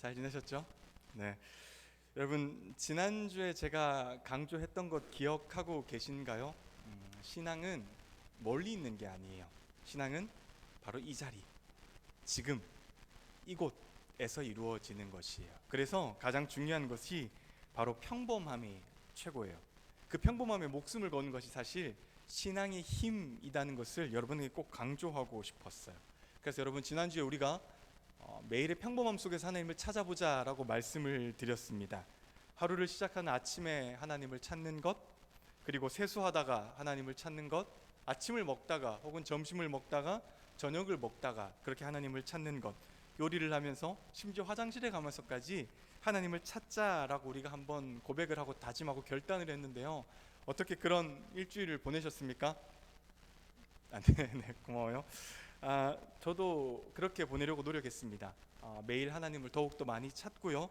잘 지내셨죠? 네. 여러분, 지난주에 제가 강조했던 것 기억하고 계신가요? 신앙은 멀리 있는 게 아니에요. 신앙은 바로 이 자리, 지금, 이곳에서 이루어지는 것이에요. 그래서 가장 중요한 것이 바로 평범함이 최고예요. 그 평범함에 목숨을 거는 것이 사실 신앙의 힘이라는 것을 여러분에게 꼭 강조하고 싶었어요. 그래서 여러분, 지난주에 우리가 매일의 평범함 속에서 하나님을 찾아보자라고 말씀을 드렸습니다. 하루를 시작하는 아침에 하나님을 찾는 것, 그리고 세수하다가 하나님을 찾는 것, 아침을 먹다가 혹은 점심을 먹다가 저녁을 먹다가 그렇게 하나님을 찾는 것, 요리를 하면서 심지어 화장실에 가면서까지 하나님을 찾자라고 우리가 한번 고백을 하고 다짐하고 결단을 했는데요. 어떻게 그런 일주일을 보내셨습니까? 네, 고마워요. 저도 그렇게 보내려고 노력했습니다. 매일 하나님을 더욱더 많이 찾고요.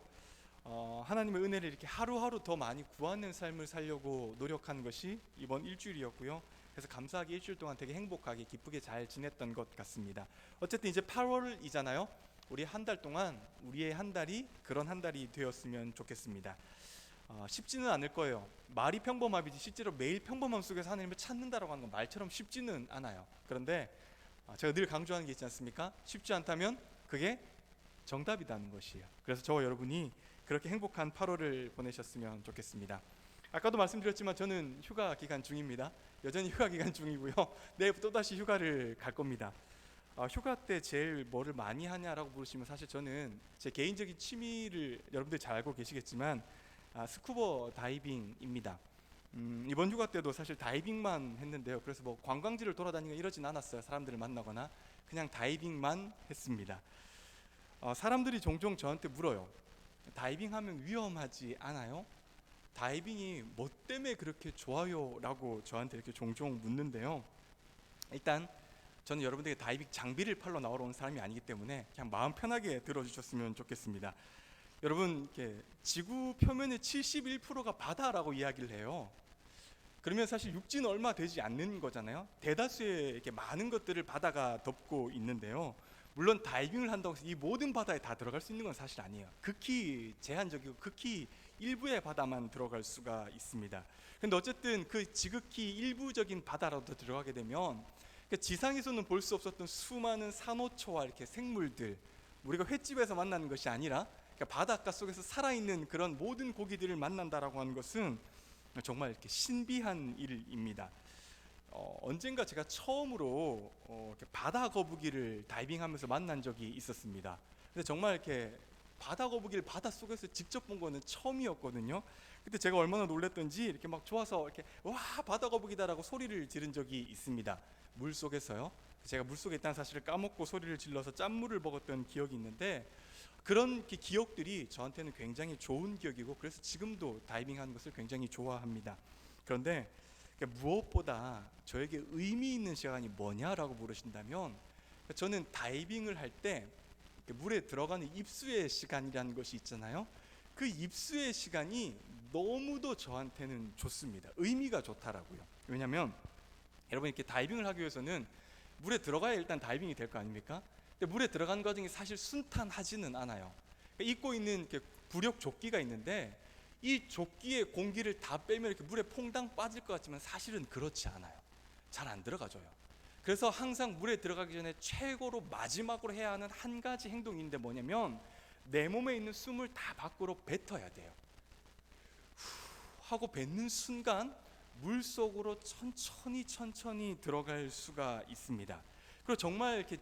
하나님의 은혜를 이렇게 하루하루 더 많이 구하는 삶을 살려고 노력한 것이 이번 일주일이었고요. 그래서 감사하게 일주일 동안 되게 행복하게 기쁘게 잘 지냈던 것 같습니다. 어쨌든 이제 8월이잖아요. 우리 한 달 동안 우리의 한 달이 그런 한 달이 되었으면 좋겠습니다. 쉽지는 않을 거예요. 말이 평범함이지 실제로 매일 평범함 속에서 하나님을 찾는다라고 하는 건 말처럼 쉽지는 않아요. 그런데 제가 늘 강조하는 게 있지 않습니까? 쉽지 않다면 그게 정답이라는 것이에요. 그래서 저와 여러분이 그렇게 행복한 8월을 보내셨으면 좋겠습니다. 아까도 말씀드렸지만 저는 휴가 기간 중입니다. 여전히 휴가 기간 중이고요. 내일부터 또다시 휴가를 갈 겁니다. 휴가 때 제일 뭐를 많이 하냐라고 물으시면 사실 저는 제 개인적인 취미를 여러분들 잘 알고 계시겠지만 스쿠버 다이빙입니다. 이번 휴가 때도 사실 다이빙만 했는데요. 그래서 뭐 관광지를 돌아다니고 이러진 않았어요. 사람들을 만나거나 그냥 다이빙만 했습니다. 사람들이 종종 저한테 물어요. 다이빙하면 위험하지 않아요? 다이빙이 뭐 때문에 그렇게 좋아요? 라고 저한테 이렇게 종종 묻는데요. 일단 저는 여러분들에게 다이빙 장비를 팔러 나오러 온 사람이 아니기 때문에 그냥 마음 편하게 들어주셨으면 좋겠습니다. 여러분, 이렇게 지구 표면의 71%가 바다라고 이야기를 해요. 그러면 사실 육지는 얼마 되지 않는 거잖아요. 대다수의 이렇게 많은 것들을 바다가 덮고 있는데요. 물론 다이빙을 한다고 해서 이 모든 바다에 다 들어갈 수 있는 건 사실 아니에요. 극히 제한적이고 극히 일부의 바다만 들어갈 수가 있습니다. 근데 어쨌든 그 지극히 일부적인 바다라도 들어가게 되면 지상에서는 볼 수 없었던 수많은 산호초와 이렇게 생물들, 우리가 횟집에서 만나는 것이 아니라 바닷가 속에서 살아있는 그런 모든 고기들을 만난다라고 하는 것은 정말 이렇게 신비한 일입니다. 언젠가 제가 처음으로 이렇게 바다 거북이를 다이빙하면서 만난 적이 있었습니다. 근데 정말 이렇게 바다 거북이를 바다 속에서 직접 본 거는 처음이었거든요. 그때 제가 얼마나 놀랐던지 이렇게 막 좋아서 이렇게 와 바다 거북이다라고 소리를 지른 적이 있습니다. 물 속에서요. 제가 물 속에 있다는 사실을 까먹고 소리를 질러서 짠물을 먹었던 기억이 있는데 그런 기억들이 저한테는 굉장히 좋은 기억이고 그래서 지금도 다이빙하는 것을 굉장히 좋아합니다. 그런데 무엇보다 저에게 의미 있는 시간이 뭐냐라고 물으신다면 저는 다이빙을 할 때 물에 들어가는 입수의 시간이라는 것이 있잖아요. 그 입수의 시간이 너무도 저한테는 좋습니다. 의미가 좋다라고요. 왜냐하면 여러분 이렇게 다이빙을 하기 위해서는 물에 들어가야 일단 다이빙이 될 거 아닙니까? 근데 물에 들어가는 과정이 사실 순탄하지는 않아요. 입고 있는 이렇게 부력 조끼가 있는데 이 조끼의 공기를 다 빼면 이렇게 물에 퐁당 빠질 것 같지만 사실은 그렇지 않아요. 잘 안 들어가져요. 그래서 항상 물에 들어가기 전에 최고로 마지막으로 해야 하는 한 가지 행동이 있는데 뭐냐면 내 몸에 있는 숨을 다 밖으로 뱉어야 돼요. 하고 뱉는 순간 물 속으로 천천히 들어갈 수가 있습니다. 그리고 정말 이렇게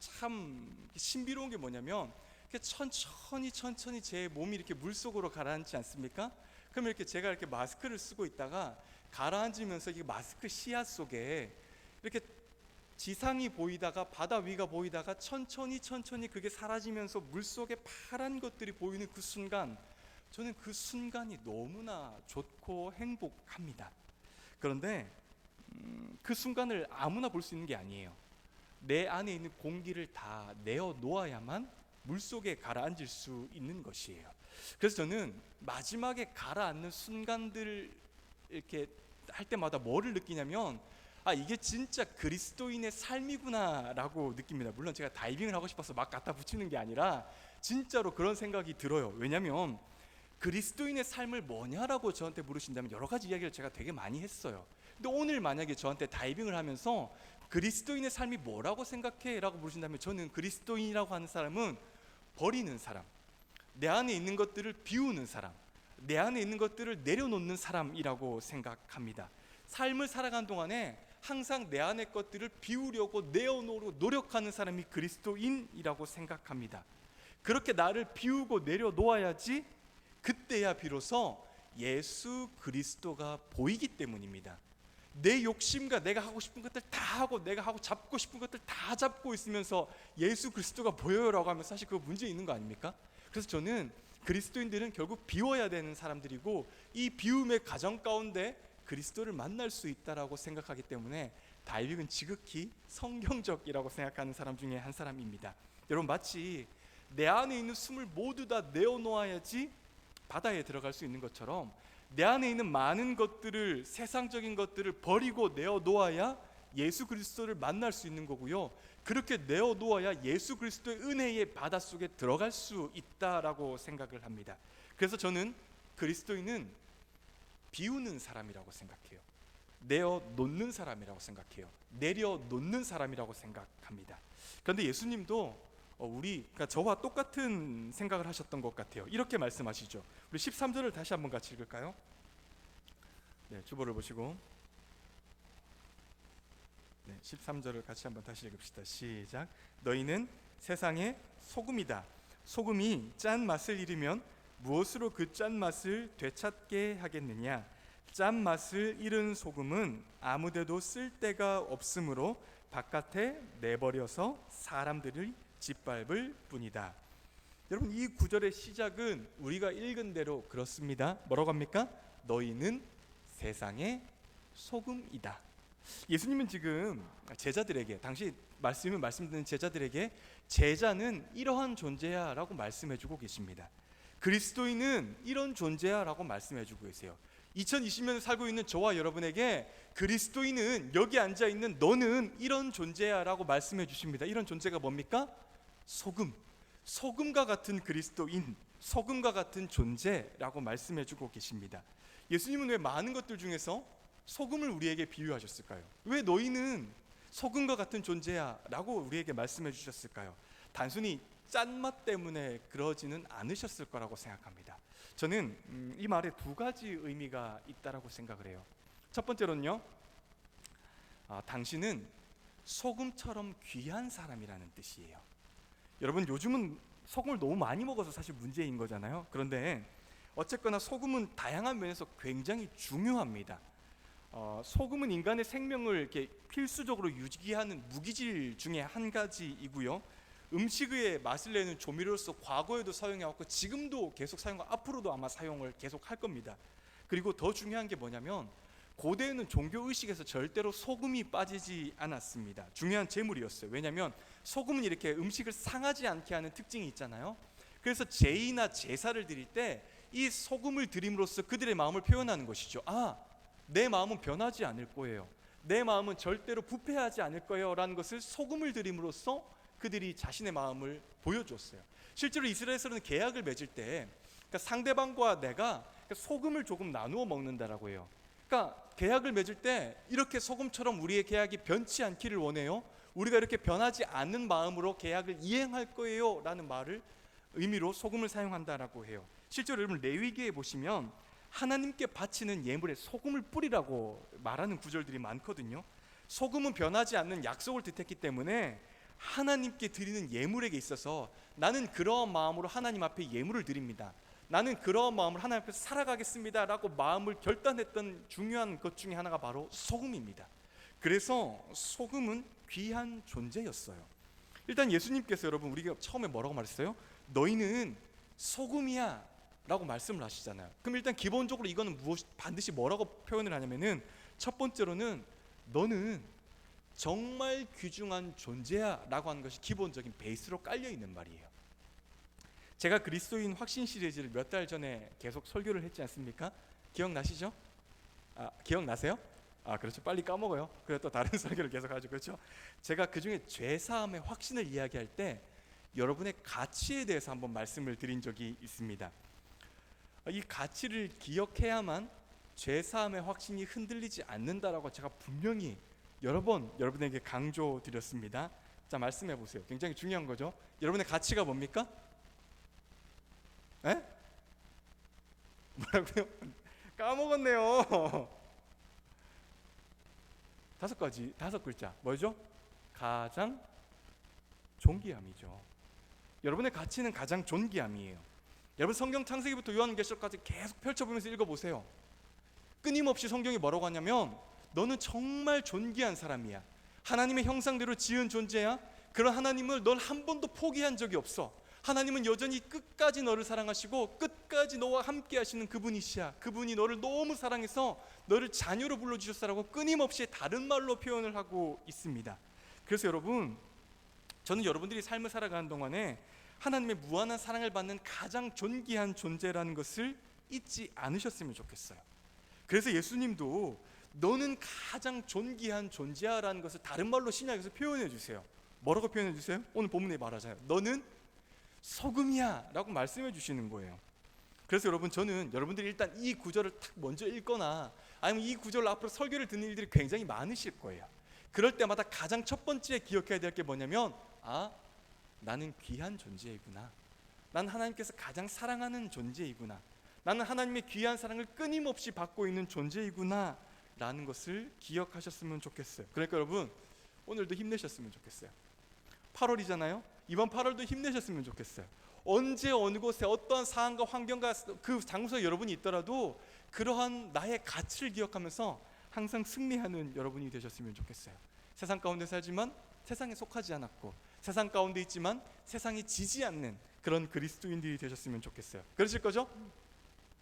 참 신비로운 게 뭐냐면 이렇게 천천히 제 몸이 이렇게 물 속으로 가라앉지 않습니까? 그러면 이렇게 제가 이렇게 마스크를 쓰고 있다가 가라앉으면서 이 마스크 시야 속에 이렇게 지상이 보이다가 바다 위가 보이다가 천천히 그게 사라지면서 물 속에 파란 것들이 보이는 그 순간 저는 그 순간이 너무나 좋고 행복합니다. 그런데 그 순간을 아무나 볼 수 있는 게 아니에요. 내 안에 있는 공기를 다 내어 놓아야만 물속에 가라앉을 수 있는 것이에요. 그래서 저는 마지막에 가라앉는 순간들 이렇게 할 때마다 뭐를 느끼냐면 이게 진짜 그리스도인의 삶이구나 라고 느낍니다. 물론 제가 다이빙을 하고 싶어서 막 갖다 붙이는 게 아니라 진짜로 그런 생각이 들어요. 왜냐하면 그리스도인의 삶을 뭐냐라고 저한테 물으신다면 여러 가지 이야기를 제가 되게 많이 했어요. 근데 오늘 만약에 저한테 다이빙을 하면서 그리스도인의 삶이 뭐라고 생각해? 라고 물으신다면 저는 그리스도인이라고 하는 사람은 버리는 사람, 내 안에 있는 것들을 비우는 사람, 내 안에 있는 것들을 내려놓는 사람이라고 생각합니다. 삶을 살아가는 동안에 항상 내 안의 것들을 비우려고 내어놓으려고 노력하는 사람이 그리스도인이라고 생각합니다. 그렇게 나를 비우고 내려놓아야지 그때야 비로소 예수 그리스도가 보이기 때문입니다. 내 욕심과 내가 하고 싶은 것들 다 하고 내가 하고 잡고 싶은 것들 다 잡고 있으면서 예수 그리스도가 보여요라고 하면 사실 그거 문제 있는 거 아닙니까? 그래서 저는 그리스도인들은 결국 비워야 되는 사람들이고 이 비움의 과정 가운데 그리스도를 만날 수 있다라고 생각하기 때문에 다윗은 지극히 성경적이라고 생각하는 사람 중에 한 사람입니다. 여러분, 마치 내 안에 있는 숨을 모두 다 내어놓아야지 바다에 들어갈 수 있는 것처럼 내 안에 있는 많은 것들을, 세상적인 것들을 버리고 내어놓아야 예수 그리스도를 만날 수 있는 거고요, 그렇게 내어놓아야 예수 그리스도의 은혜의 바닷속에 들어갈 수 있다라고 생각을 합니다. 그래서 저는 그리스도인은 비우는 사람이라고 생각해요. 내어놓는 사람이라고 생각해요. 내려놓는 사람이라고 생각합니다. 그런데 예수님도 그러니까 저와 똑같은 생각을 하셨던 것 같아요. 이렇게 말씀하시죠. 우리 13절을 다시 한번 같이 읽을까요? 네, 주보를 보시고 13절을 같이 한번 다시 읽읍시다. 시작. 너희는 세상의 소금이다. 소금이 짠 맛을 잃으면 무엇으로 그 짠 맛을 되찾게 하겠느냐? 짠 맛을 잃은 소금은 아무데도 쓸 데가 없으므로 바깥에 내버려서 사람들을 짓밟을 뿐이다. 여러분, 이 구절의 시작은 우리가 읽은 대로 그렇습니다. 뭐라고 합니까? 너희는 세상의 소금이다. 예수님은 지금 제자들에게, 당시 말씀을 말씀드리는 제자들에게 제자는 이러한 존재야 라고 말씀해주고 계십니다. 그리스도인은 이런 존재야 라고 말씀해주고 계세요. 2020년을 살고 있는 저와 여러분에게 그리스도인은 여기 앉아있는 너는 이런 존재야 라고 말씀해 주십니다. 이런 존재가 뭡니까? 소금, 소금과 같은 그리스도인, 소금과 같은 존재라고 말씀해 주고 계십니다. 예수님은 왜 많은 것들 중에서 소금을 우리에게 비유하셨을까요? 왜 너희는 소금과 같은 존재야 라고 우리에게 말씀해 주셨을까요? 단순히 짠맛 때문에 그러지는 않으셨을 거라고 생각합니다. 저는 이 말에 두 가지 의미가 있다라고 생각을 해요. 첫 번째로는요, 당신은 소금처럼 귀한 사람이라는 뜻이에요. 여러분, 요즘은 소금을 너무 많이 먹어서 사실 문제인 거잖아요. 그런데 어쨌거나 소금은 다양한 면에서 굉장히 중요합니다. 소금은 인간의 생명을 이렇게 필수적으로 유지하는 무기질 중에 한 가지이고요, 음식의 맛을 내는 조미료로서 과거에도 사용해왔고 지금도 계속 사용하고 앞으로도 아마 사용을 계속 할 겁니다. 그리고 더 중요한 게 뭐냐면 고대에는 종교의식에서 절대로 소금이 빠지지 않았습니다. 중요한 제물이었어요. 왜냐하면 소금은 이렇게 음식을 상하지 않게 하는 특징이 있잖아요. 그래서 제의나 제사를 드릴 때 이 소금을 드림으로써 그들의 마음을 표현하는 것이죠. 내 마음은 변하지 않을 거예요, 내 마음은 절대로 부패하지 않을 거예요 라는 것을 소금을 드림으로써 그들이 자신의 마음을 보여줬어요. 실제로 이스라엘에서는 계약을 맺을 때 그러니까 상대방과 내가 소금을 조금 나누어 먹는다라고 해요. 그러니까 계약을 맺을 때 이렇게 소금처럼 우리의 계약이 변치 않기를 원해요, 우리가 이렇게 변하지 않는 마음으로 계약을 이행할 거예요 라는 말을 의미로 소금을 사용한다라고 해요. 실제로 여러분 레위기에 보시면 하나님께 바치는 예물에 소금을 뿌리라고 말하는 구절들이 많거든요. 소금은 변하지 않는 약속을 뜻했기 때문에 하나님께 드리는 예물에게 있어서 나는 그러한 마음으로 하나님 앞에 예물을 드립니다, 나는 그러한 마음으로 하나님 앞에서 살아가겠습니다 라고 마음을 결단했던 중요한 것 중에 하나가 바로 소금입니다. 그래서 소금은 귀한 존재였어요. 일단 예수님께서 여러분 우리가 처음에 뭐라고 말했어요? 너희는 소금이야 라고 말씀을 하시잖아요. 그럼 일단 기본적으로 이거는 반드시 뭐라고 표현을 하냐면은 첫 번째로는 너는 정말 귀중한 존재야 라고 하는 것이 기본적인 베이스로 깔려있는 말이에요. 제가 그리스도인 확신 시리즈를 몇 달 전에 계속 설교를 했지 않습니까? 기억나시죠? 기억나세요? 그렇죠. 빨리 까먹어요. 그래서 또 다른 설교를 계속 하죠. 그렇죠. 제가 그 중에 죄사함의 확신을 이야기할 때 여러분의 가치에 대해서 한번 말씀을 드린 적이 있습니다. 이 가치를 기억해야만 죄사함의 확신이 흔들리지 않는다라고 제가 분명히 여러 번 여러분에게 강조드렸습니다. 자, 말씀해 보세요. 굉장히 중요한 거죠. 여러분의 가치가 뭡니까? 에? 뭐라고요? 까먹었네요. 다섯 글자. 뭐죠? 가장 존귀함이죠. 여러분의 가치는 가장 존귀함이에요. 여러분 성경 창세기부터 요한계시록까지 계속 펼쳐보면서 읽어보세요. 끊임없이 성경이 뭐라고 하냐면 너는 정말 존귀한 사람이야. 하나님의 형상대로 지은 존재야. 그런 하나님을 넌 한 번도 포기한 적이 없어. 하나님은 여전히 끝까지 너를 사랑하시고 끝까지 너와 함께 하시는 그분이시야. 그분이 너를 너무 사랑해서 너를 자녀로 불러주셨다라고 끊임없이 다른 말로 표현을 하고 있습니다. 그래서 여러분, 저는 여러분들이 삶을 살아가는 동안에 하나님의 무한한 사랑을 받는 가장 존귀한 존재라는 것을 잊지 않으셨으면 좋겠어요. 그래서 예수님도 너는 가장 존귀한 존재야라는 것을 다른 말로 신약에서 표현해 주세요. 뭐라고 표현해 주세요? 오늘 본문에 말하잖아요. 너는 소금이야 라고 말씀해 주시는 거예요. 그래서 여러분, 저는 여러분들이 일단 이 구절을 탁 먼저 읽거나 아니면 이 구절로 앞으로 설교를 듣는 일들이 굉장히 많으실 거예요. 그럴 때마다 가장 첫 번째 기억해야 될 게 뭐냐면, 나는 귀한 존재이구나. 난 하나님께서 가장 사랑하는 존재이구나. 나는 하나님의 귀한 사랑을 끊임없이 받고 있는 존재이구나 라는 것을 기억하셨으면 좋겠어요. 그러니까 여러분, 오늘도 힘내셨으면 좋겠어요. 8월이잖아요. 이번 8월도 힘내셨으면 좋겠어요. 언제 어느 곳에 어떠한 상황과 환경과 그 장소에 여러분이 있더라도 그러한 나의 가치를 기억하면서 항상 승리하는 여러분이 되셨으면 좋겠어요. 세상 가운데 살지만 세상에 속하지 않았고, 세상 가운데 있지만 세상에 지지 않는 그런 그리스도인들이 되셨으면 좋겠어요. 그러실 거죠?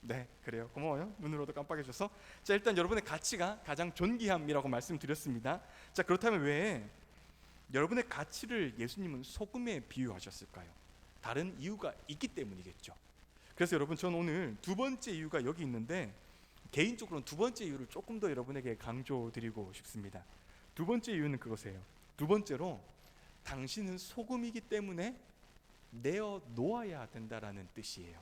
네, 그래요. 고마워요. 눈으로도 깜빡해줘서. 자, 일단 여러분의 가치가 가장 존귀함이라고 말씀드렸습니다. 자, 그렇다면 왜 여러분의 가치를 예수님은 소금에 비유하셨을까요? 다른 이유가 있기 때문이겠죠. 그래서 여러분, 저는 오늘 두 번째 이유가 여기 있는데, 개인적으로는 두 번째 이유를 조금 더 여러분에게 강조드리고 싶습니다. 두 번째 이유는 그것이에요. 두 번째로, 당신은 소금이기 때문에 내어 놓아야 된다라는 뜻이에요.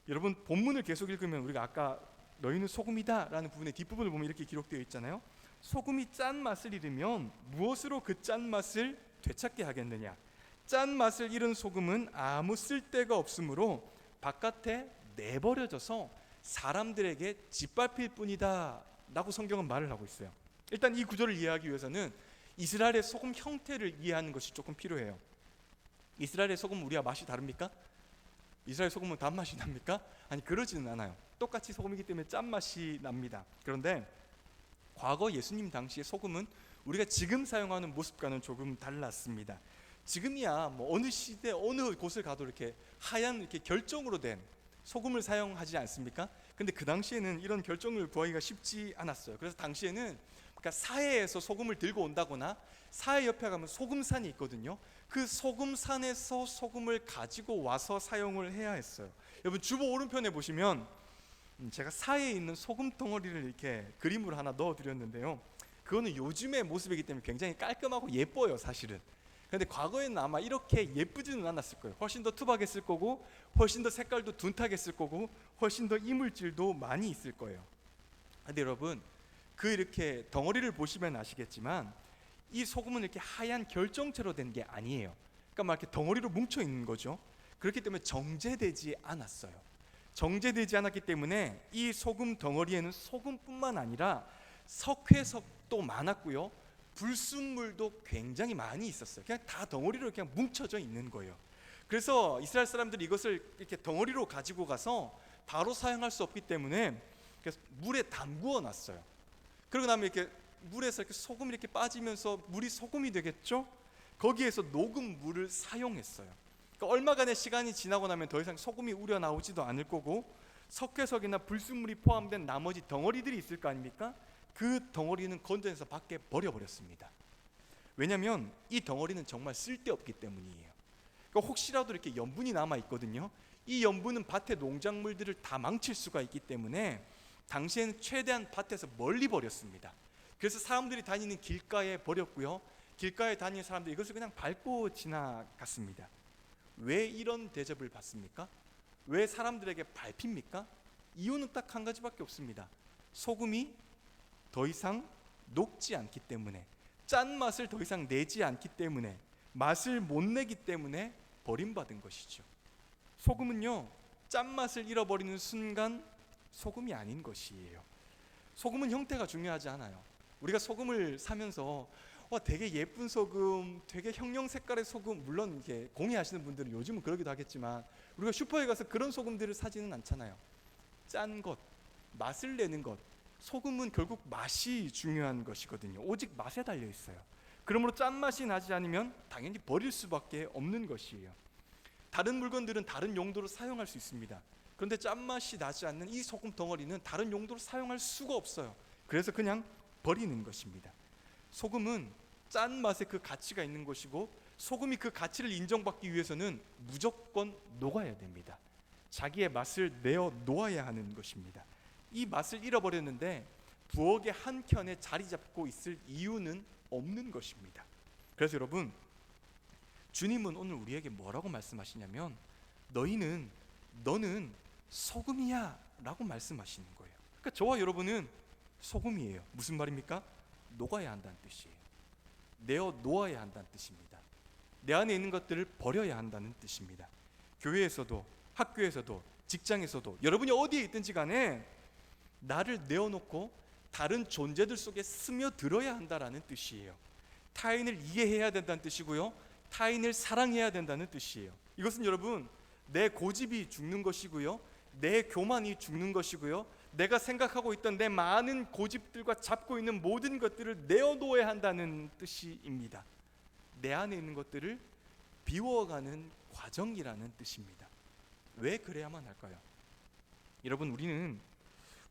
여러분, 본문을 계속 읽으면 우리가 아까 너희는 소금이다 라는 부분의 뒷부분을 보면 이렇게 기록되어 있잖아요. 소금이 짠맛을 잃으면 무엇으로 그 짠맛을 되찾게 하겠느냐. 짠맛을 잃은 소금은 아무 쓸데가 없으므로 바깥에 내버려져서 사람들에게 짓밟힐 뿐이다 라고 성경은 말을 하고 있어요. 일단 이 구절을 이해하기 위해서는 이스라엘의 소금 형태를 이해하는 것이 조금 필요해요. 이스라엘의 소금은 우리와 맛이 다릅니까? 이스라엘 소금은 단맛이 납니까? 아니, 그러지는 않아요. 똑같이 소금이기 때문에 짠맛이 납니다. 그런데 과거 예수님 당시의 소금은 우리가 지금 사용하는 모습과는 조금 달랐습니다. 지금이야 뭐 어느 시대 어느 곳을 가도 이렇게 하얀 이렇게 결정으로 된 소금을 사용하지 않습니까? 근데 그 당시에는 이런 결정을 구하기가 쉽지 않았어요. 그래서 당시에는 그러니까 사해에서 소금을 들고 온다거나 사해 옆에 가면 소금산이 있거든요. 그 소금산에서 소금을 가지고 와서 사용을 해야 했어요. 여러분, 주보 오른편에 보시면 제가 사해에 있는 소금 덩어리를 이렇게 그림으로 하나 넣어드렸는데요. 그거는 요즘의 모습이기 때문에 굉장히 깔끔하고 예뻐요, 사실은. 그런데 과거에는 아마 이렇게 예쁘지는 않았을 거예요. 훨씬 더 투박했을 거고, 훨씬 더 색깔도 둔탁했을 거고, 훨씬 더 이물질도 많이 있을 거예요. 그런데 여러분, 그 이렇게 덩어리를 보시면 아시겠지만 이 소금은 이렇게 하얀 결정체로 된 게 아니에요. 그러니까 막 이렇게 덩어리로 뭉쳐 있는 거죠. 그렇기 때문에 정제되지 않았어요. 정제되지 않았기 때문에 이 소금 덩어리에는 소금뿐만 아니라 석회석도 많았고요, 불순물도 굉장히 많이 있었어요. 그냥 다 덩어리로 그냥 뭉쳐져 있는 거예요. 그래서 이스라엘 사람들이 이것을 이렇게 덩어리로 가지고 가서 바로 사용할 수 없기 때문에 그래서 물에 담그어 놨어요. 그러고 나면 이렇게 물에서 이렇게 소금이 이렇게 빠지면서 물이 소금이 되겠죠? 거기에서 녹은 물을 사용했어요. 그러니까 얼마간의 시간이 지나고 나면 더 이상 소금이 우려 나오지도 않을 거고, 석회석이나 불순물이 포함된 나머지 덩어리들이 있을 거 아닙니까? 그 덩어리는 건져내서 밖에 버려버렸습니다. 왜냐하면 이 덩어리는 정말 쓸데없기 때문이에요. 그러니까 혹시라도 이렇게 염분이 남아있거든요. 이 염분은 밭의 농작물들을 다 망칠 수가 있기 때문에 당시에는 최대한 밭에서 멀리 버렸습니다. 그래서 사람들이 다니는 길가에 버렸고요, 길가에 다니는 사람들이 이것을 그냥 밟고 지나갔습니다. 왜 이런 대접을 받습니까? 왜 사람들에게 밟힙니까? 이유는 딱 한 가지밖에 없습니다. 소금이 더 이상 녹지 않기 때문에, 짠맛을 더 이상 내지 않기 때문에, 맛을 못 내기 때문에 버림받은 것이죠. 소금은요, 짠맛을 잃어버리는 순간 소금이 아닌 것이에요. 소금은 형태가 중요하지 않아요. 우리가 소금을 사면서 되게 예쁜 소금, 되게 형형 색깔의 소금, 물론 이게 공예하시는 분들은 요즘은 그러기도 하겠지만 우리가 슈퍼에 가서 그런 소금들을 사지는 않잖아요. 짠 것, 맛을 내는 것, 소금은 결국 맛이 중요한 것이거든요. 오직 맛에 달려 있어요. 그러므로 짠맛이 나지 않으면 당연히 버릴 수밖에 없는 것이에요. 다른 물건들은 다른 용도로 사용할 수 있습니다. 그런데 짠맛이 나지 않는 이 소금 덩어리는 다른 용도로 사용할 수가 없어요. 그래서 그냥 버리는 것입니다. 소금은 짠맛에 그 가치가 있는 것이고, 소금이 그 가치를 인정받기 위해서는 무조건 녹아야 됩니다. 자기의 맛을 내어 놓아야 하는 것입니다. 이 맛을 잃어버렸는데 부엌의 한켠에 자리 잡고 있을 이유는 없는 것입니다. 그래서 여러분, 주님은 오늘 우리에게 뭐라고 말씀하시냐면 너는 소금이야 라고 말씀하시는 거예요. 그러니까 저와 여러분은 소금이에요. 무슨 말입니까? 녹아야 한다는 뜻이에요. 내어 놓아야 한다는 뜻입니다. 내 안에 있는 것들을 버려야 한다는 뜻입니다. 교회에서도, 학교에서도, 직장에서도, 여러분이 어디에 있든지 간에 나를 내어놓고 다른 존재들 속에 스며들어야 한다는 뜻이에요. 타인을 이해해야 된다는 뜻이고요, 타인을 사랑해야 된다는 뜻이에요. 이것은 여러분, 내 고집이 죽는 것이고요, 내 교만이 죽는 것이고요, 내가 생각하고 있던 내 많은 고집들과 잡고 있는 모든 것들을 내어놓아야 한다는 뜻입니다. 내 안에 있는 것들을 비워가는 과정이라는 뜻입니다. 왜 그래야만 할까요? 여러분, 우리는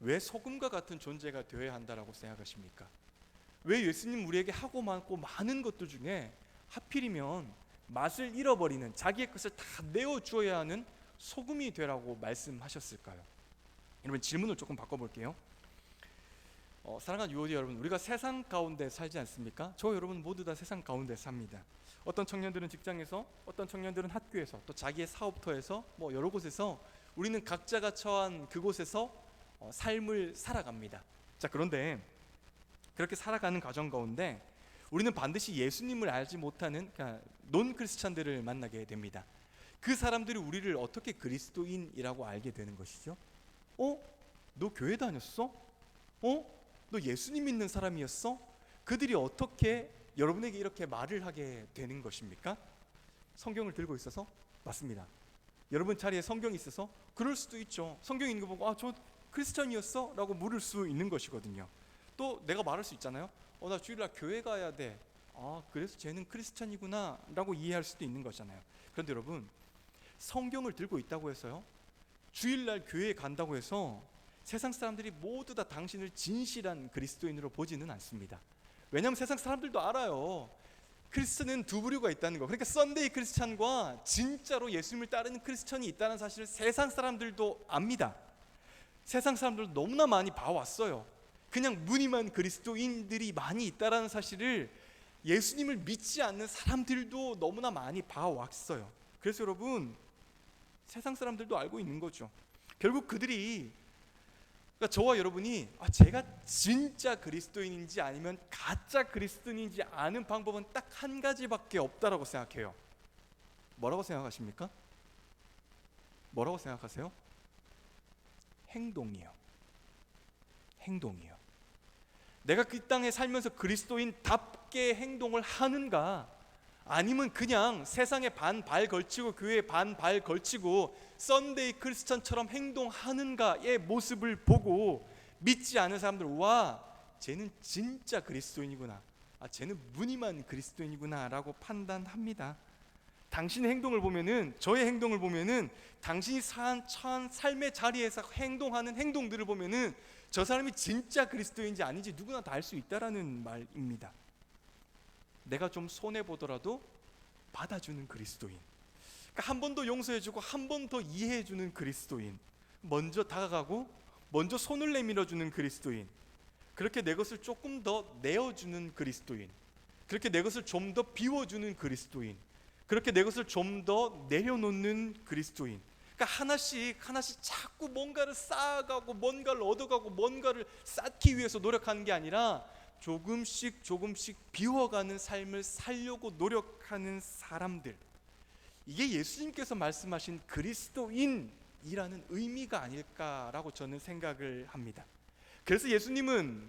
왜 소금과 같은 존재가 되어야 한다라고 생각하십니까? 왜 예수님 우리에게 하고 많고 많은 것들 중에 하필이면 맛을 잃어버리는, 자기의 것을 다 내어주어야 하는 소금이 되라고 말씀하셨을까요? 여러분, 질문을 조금 바꿔볼게요. 사랑하는 유오디 여러분, 우리가 세상 가운데 살지 않습니까? 저 여러분 모두 다 세상 가운데 삽니다. 어떤 청년들은 직장에서, 어떤 청년들은 학교에서, 또 자기의 사업터에서, 여러 곳에서 우리는 각자가 처한 그곳에서 삶을 살아갑니다. 자, 그런데 그렇게 살아가는 과정 가운데 우리는 반드시 예수님을 알지 못하는, 그러니까 논 크리스찬들을 만나게 됩니다. 그 사람들이 우리를 어떻게 그리스도인이라고 알게 되는 것이죠? 너 교회 다녔어? 너 예수님 믿는 사람이었어? 그들이 어떻게 여러분에게 이렇게 말을 하게 되는 것입니까? 성경을 들고 있어서? 맞습니다. 여러분 자리에 성경이 있어서? 그럴 수도 있죠. 성경 있는 거 보고 저 크리스천이었어? 라고 물을 수 있는 것이거든요. 또 내가 말할 수 있잖아요. 나 주일날 교회 가야 돼. 그래서 쟤는 크리스천이구나 라고 이해할 수도 있는 거잖아요. 그런데 여러분, 성경을 들고 있다고 해서요, 주일날 교회에 간다고 해서 세상 사람들이 모두 다 당신을 진실한 그리스도인으로 보지는 않습니다. 왜냐하면 세상 사람들도 알아요. 크리스천은 두 부류가 있다는 거. 그러니까 썬데이 크리스천과 진짜로 예수님을 따르는 크리스천이 있다는 사실을 세상 사람들도 압니다. 세상 사람들도 너무나 많이 봐왔어요. 그냥 무늬만 그리스도인들이 많이 있다는 사실을 예수님을 믿지 않는 사람들도 너무나 많이 봐왔어요. 그래서 여러분, 세상 사람들도 알고 있는 거죠. 결국 그들이, 그러니까 저와 여러분이 제가 진짜 그리스도인인지 아니면 가짜 그리스도인인지 아는 방법은 딱 한 가지밖에 없다라고 생각해요. 뭐라고 생각하십니까? 뭐라고 생각하세요? 행동이요. 행동이요. 내가 그 땅에 살면서 그리스도인답게 행동을 하는가, 아니면 그냥 세상에 반발 걸치고 교회에 반발 걸치고 썬데이 크리스천처럼 행동하는가의 모습을 보고 믿지 않은 사람들, 와, 쟤는 진짜 그리스도인이구나, 쟤는 무늬만 그리스도인이구나 라고 판단합니다. 당신의 행동을 보면은, 저의 행동을 보면은, 당신이 처한 삶의 자리에서 행동하는 행동들을 보면은 저 사람이 진짜 그리스도인지 아닌지 누구나 다 알 수 있다라는 말입니다. 내가 좀 손해보더라도 받아주는 그리스도인, 그러니까 한 번 더 용서해주고 한 번 더 이해해주는 그리스도인, 먼저 다가가고 먼저 손을 내밀어주는 그리스도인, 그렇게 내 것을 조금 더 내어주는 그리스도인, 그렇게 내 것을 좀 더 비워주는 그리스도인, 그렇게 내 것을 좀 더 내려놓는 그리스도인. 그러니까 하나씩 자꾸 뭔가를 쌓아가고 뭔가를 얻어가고 뭔가를 쌓기 위해서 노력하는 게 아니라 조금씩 비워가는 삶을 살려고 노력하는 사람들, 이게 예수님께서 말씀하신 그리스도인이라는 의미가 아닐까라고 저는 생각을 합니다. 그래서 예수님은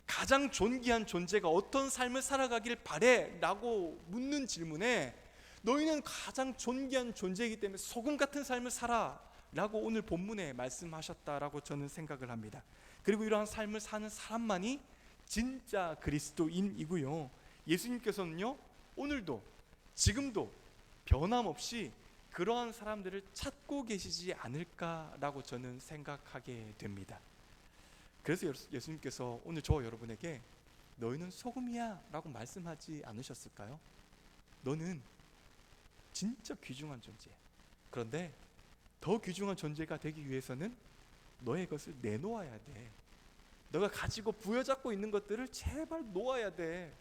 가장 존귀한 존재가 어떤 삶을 살아가길 바래? 라고 묻는 질문에 너희는 가장 존귀한 존재이기 때문에 소금 같은 삶을 살아 라고 오늘 본문에 말씀하셨다라고 저는 생각을 합니다. 그리고 이러한 삶을 사는 사람만이 진짜 그리스도인이고요, 예수님께서는요 오늘도 지금도 변함없이 그러한 사람들을 찾고 계시지 않을까라고 저는 생각하게 됩니다. 그래서 예수님께서 오늘 저와 여러분에게 너희는 소금이야 라고 말씀하지 않으셨을까요? 너는 진짜 귀중한 존재야. 그런데 더 귀중한 존재가 되기 위해서는 너의 것을 내놓아야 돼. 너가 가지고 부여잡고 있는 것들을 제발 놓아야 돼.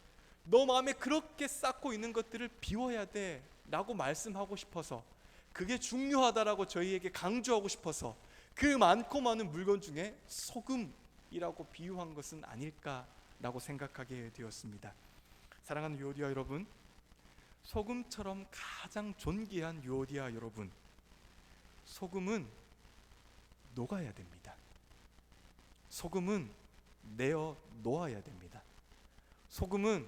너 마음에 그렇게 쌓고 있는 것들을 비워야 돼 라고 말씀하고 싶어서, 그게 중요하다라고 저희에게 강조하고 싶어서 그 많고 많은 물건 중에 소금이라고 비유한 것은 아닐까라고 생각하게 되었습니다. 사랑하는 유오디아 여러분, 소금처럼 가장 존귀한 유오디아 여러분, 소금은 녹아야 됩니다. 소금은 내어 놓아야 됩니다. 소금은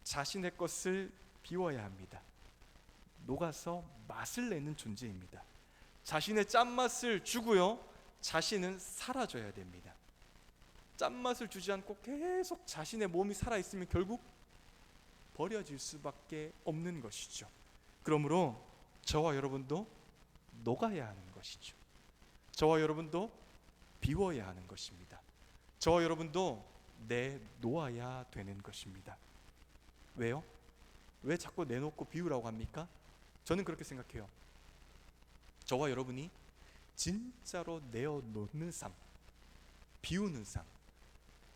자신의 것을 비워야 합니다. 녹아서 맛을 내는 존재입니다. 자신의 짠맛을 주고요, 자신은 사라져야 됩니다. 짠맛을 주지 않고 계속 자신의 몸이 살아있으면 결국 버려질 수밖에 없는 것이죠. 그러므로 저와 여러분도 녹아야 하는 것이죠. 저와 여러분도 비워야 하는 것입니다. 저와 여러분도 내놓아야 되는 것입니다. 왜요? 왜 자꾸 내놓고 비우라고 합니까? 저는 그렇게 생각해요. 저와 여러분이 진짜로 내어놓는 삶, 비우는 삶,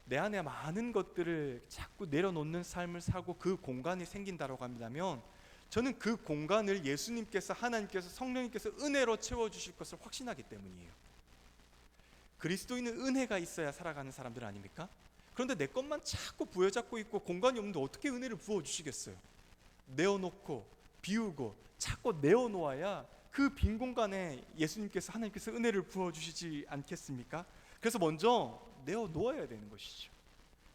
내 안에 많은 것들을 자꾸 내려놓는 삶을 살고 그 공간이 생긴다고 한다면, 저는 그 공간을 예수님께서, 하나님께서, 성령님께서 은혜로 채워주실 것을 확신하기 때문이에요. 그리스도인은 은혜가 있어야 살아가는 사람들 아닙니까? 그런데 내 것만 자꾸 부여잡고 있고 공간이 없는데 어떻게 은혜를 부어주시겠어요? 내어놓고 비우고 자꾸 내어놓아야 그 빈 공간에 예수님께서, 하나님께서 은혜를 부어주시지 않겠습니까? 그래서 먼저 내어놓아야 되는 것이죠.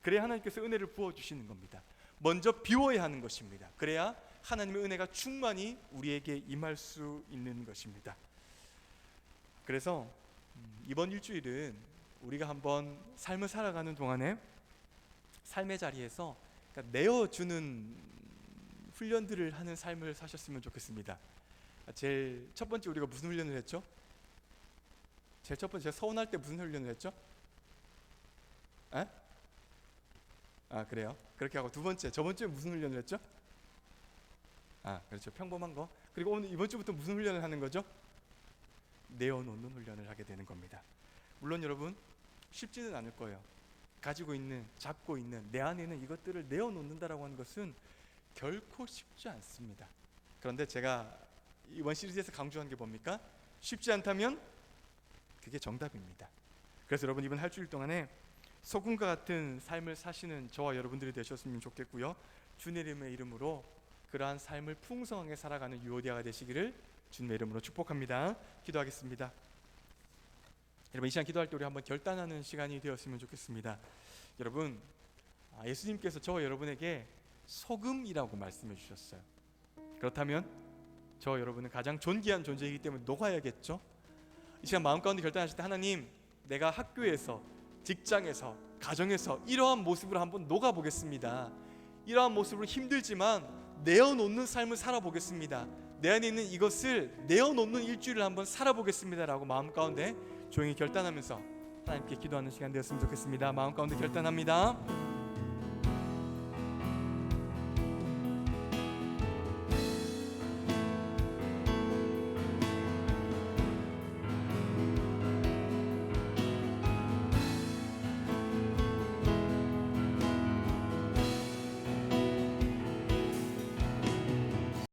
그래야 하나님께서 은혜를 부어주시는 겁니다. 먼저 비워야 하는 것입니다. 그래야 하나님의 은혜가 충만히 우리에게 임할 수 있는 것입니다. 그래서 이번 일주일은 우리가 한번 삶을 살아가는 동안에 삶의 자리에서 내어주는 훈련들을 하는 삶을 사셨으면 좋겠습니다. 제일 첫 번째 우리가 무슨 훈련을 했죠? 제일 첫 번째, 제가 서운할 때 무슨 훈련을 했죠? 그래요? 그렇게 하고 두 번째, 저번 주에 무슨 훈련을 했죠? 그렇죠, 평범한 거. 그리고 오늘 이번 주부터 무슨 훈련을 하는 거죠? 내어놓는 훈련을 하게 되는 겁니다. 물론 여러분 쉽지는 않을 거예요. 가지고 있는, 잡고 있는 내 안에 있는 이것들을 내어놓는다라고 하는 것은 결코 쉽지 않습니다. 그런데 제가 이번 시리즈에서 강조한 게 뭡니까? 쉽지 않다면 그게 정답입니다. 그래서 여러분 이번 한 주일 동안에 소금과 같은 삶을 사시는 저와 여러분들이 되셨으면 좋겠고요, 주님의 이름으로 그러한 삶을 풍성하게 살아가는 유오디아가 되시기를 주님의 이름으로 축복합니다. 기도하겠습니다. 여러분 이 시간 기도할 때 우리 한번 결단하는 시간이 되었으면 좋겠습니다. 여러분 예수님께서 저와 여러분에게 소금이라고 말씀해 주셨어요. 그렇다면 저와 여러분은 가장 존귀한 존재이기 때문에 녹아야겠죠. 이 시간 마음 가운데 결단하실 때, 하나님, 내가 학교에서, 직장에서, 가정에서 이러한 모습으로 한번 녹아보겠습니다. 이러한 모습으로 힘들지만 내어놓는 삶을 살아보겠습니다. 내 안에 있는 이것을 내어놓는 일주일을 한번 살아보겠습니다 라고 마음 가운데 조용히 결단하면서 하나님께 기도하는 시간 되었으면 좋겠습니다. 마음 가운데 결단합니다.